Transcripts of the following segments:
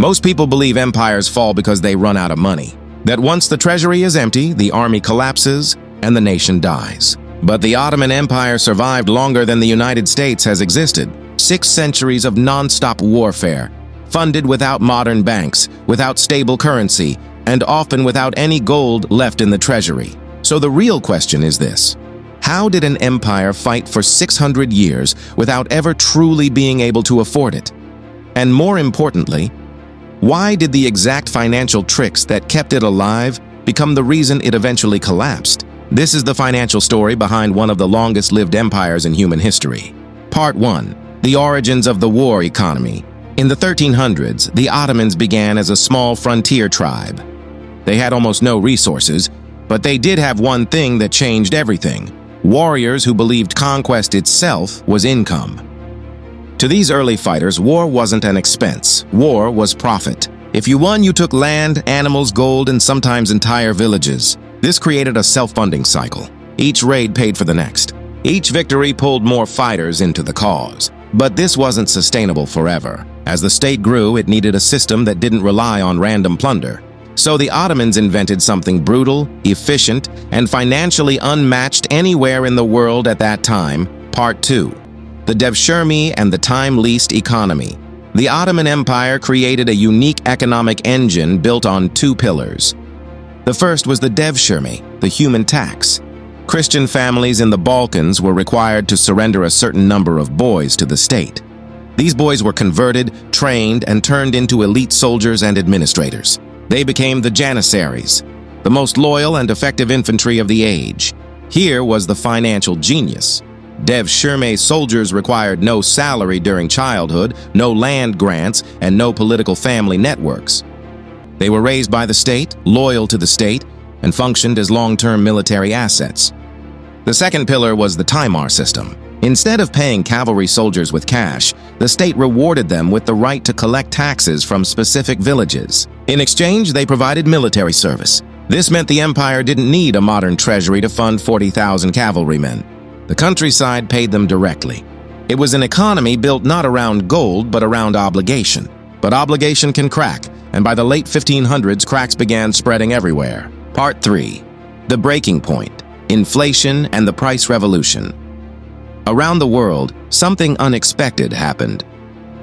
Most people believe empires fall because they run out of money. That once the treasury is empty, the army collapses and the nation dies. But the Ottoman Empire survived longer than the United States has existed. 6 centuries of non-stop warfare, funded without modern banks, without stable currency, and often without any gold left in the treasury. So the real question is this: how did an empire fight for 600 years without ever truly being able to afford it? And more importantly, why did the exact financial tricks that kept it alive become the reason it eventually collapsed? This is the financial story behind one of the longest-lived empires in human history. Part 1. The origins of the war economy. In the 1300s, the Ottomans began as a small frontier tribe. They had almost no resources, but they did have one thing that changed everything: warriors who believed conquest itself was income. To these early fighters, war wasn't an expense. War was profit. If you won, you took land, animals, gold, and sometimes entire villages. This created a self-funding cycle. Each raid paid for the next. Each victory pulled more fighters into the cause. But this wasn't sustainable forever. As the state grew, it needed a system that didn't rely on random plunder. So the Ottomans invented something brutal, efficient, and financially unmatched anywhere in the world at that time. Part 2. The Devshirme and the Time-Leased economy. The Ottoman Empire created a unique economic engine built on 2 pillars. The first was the Devshirme, the human tax. Christian families in the Balkans were required to surrender a certain number of boys to the state. These boys were converted, trained, and turned into elite soldiers and administrators. They became the Janissaries, the most loyal and effective infantry of the age. Here was the financial genius. Devshirme soldiers required no salary during childhood, no land grants, and no political family networks. They were raised by the state, loyal to the state, and functioned as long-term military assets. The second pillar was the timar system. Instead of paying cavalry soldiers with cash, the state rewarded them with the right to collect taxes from specific villages. In exchange, they provided military service. This meant the empire didn't need a modern treasury to fund 40,000 cavalrymen. The countryside paid them directly. It was an economy built not around gold, but around obligation. But obligation can crack, and by the late 1500s, cracks began spreading everywhere. Part 3. The breaking point. Inflation and the price revolution. Around the world, something unexpected happened.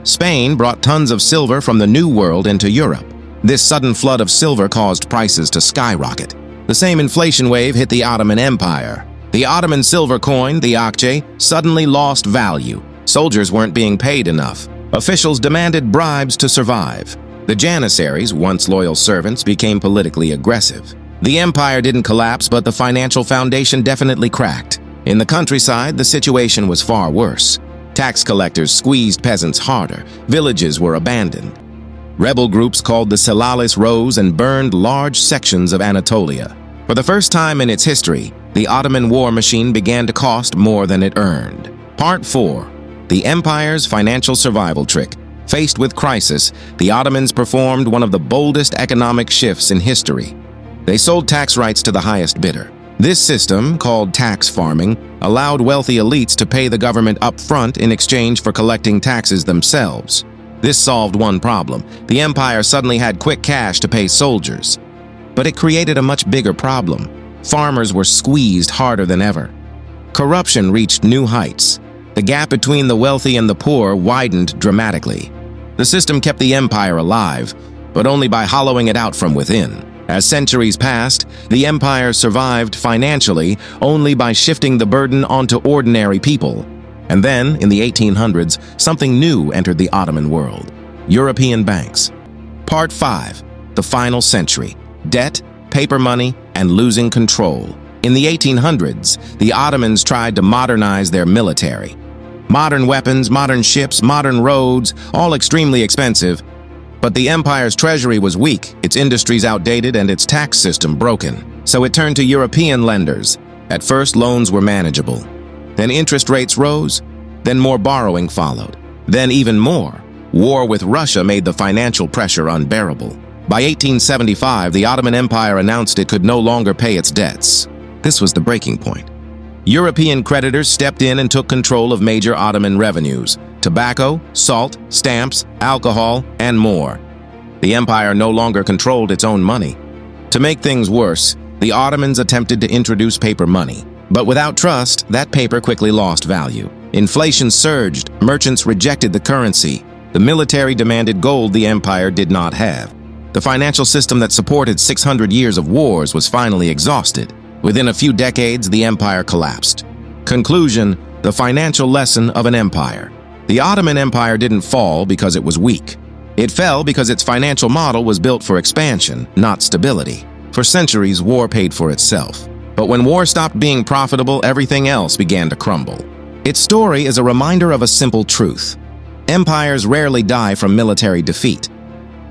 Spain brought tons of silver from the New World into Europe. This sudden flood of silver caused prices to skyrocket. The same inflation wave hit the Ottoman Empire. The Ottoman silver coin, the akçe, suddenly lost value. Soldiers weren't being paid enough. Officials demanded bribes to survive. The Janissaries, once loyal servants, became politically aggressive. The empire didn't collapse, but the financial foundation definitely cracked. In the countryside, the situation was far worse. Tax collectors squeezed peasants harder. Villages were abandoned. Rebel groups called the Selalis rose and burned large sections of Anatolia. For the first time in its history, the Ottoman war machine began to cost more than it earned. Part 4. The empire's financial survival trick. Faced with crisis, the Ottomans performed one of the boldest economic shifts in history. They sold tax rights to the highest bidder. This system, called tax farming, allowed wealthy elites to pay the government up front in exchange for collecting taxes themselves. This solved one problem. The empire suddenly had quick cash to pay soldiers. But it created a much bigger problem. Farmers were squeezed harder than ever. Corruption reached new heights. The gap between the wealthy and the poor widened dramatically. The system kept the empire alive, but only by hollowing it out from within. As centuries passed, the empire survived financially only by shifting the burden onto ordinary people. And then, in the 1800s, something new entered the Ottoman world: European banks. Part 5. The final century. Debt, paper money, and losing control. In the 1800s, the Ottomans tried to modernize their military. Modern weapons, modern ships, modern roads, all extremely expensive. But the empire's treasury was weak, its industries outdated, and its tax system broken. So it turned to European lenders. At first, loans were manageable. Then interest rates rose. Then more borrowing followed. Then even more. War with Russia made the financial pressure unbearable. By 1875, the Ottoman Empire announced it could no longer pay its debts. This was the breaking point. European creditors stepped in and took control of major Ottoman revenues: tobacco, salt, stamps, alcohol, and more. The empire no longer controlled its own money. To make things worse, the Ottomans attempted to introduce paper money. But without trust, that paper quickly lost value. Inflation surged, merchants rejected the currency. The military demanded gold the empire did not have. The financial system that supported 600 years of wars was finally exhausted. Within a few decades, the empire collapsed. Conclusion: the financial lesson of an empire. The Ottoman Empire didn't fall because it was weak. It fell because its financial model was built for expansion, not stability. For centuries, war paid for itself. But when war stopped being profitable, everything else began to crumble. Its story is a reminder of a simple truth. Empires rarely die from military defeat.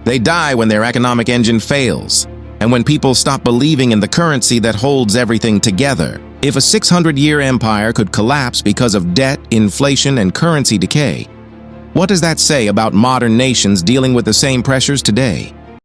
They die when their economic engine fails, and when people stop believing in the currency that holds everything together. If a 600-year empire could collapse because of debt, inflation, and currency decay, what does that say about modern nations dealing with the same pressures today?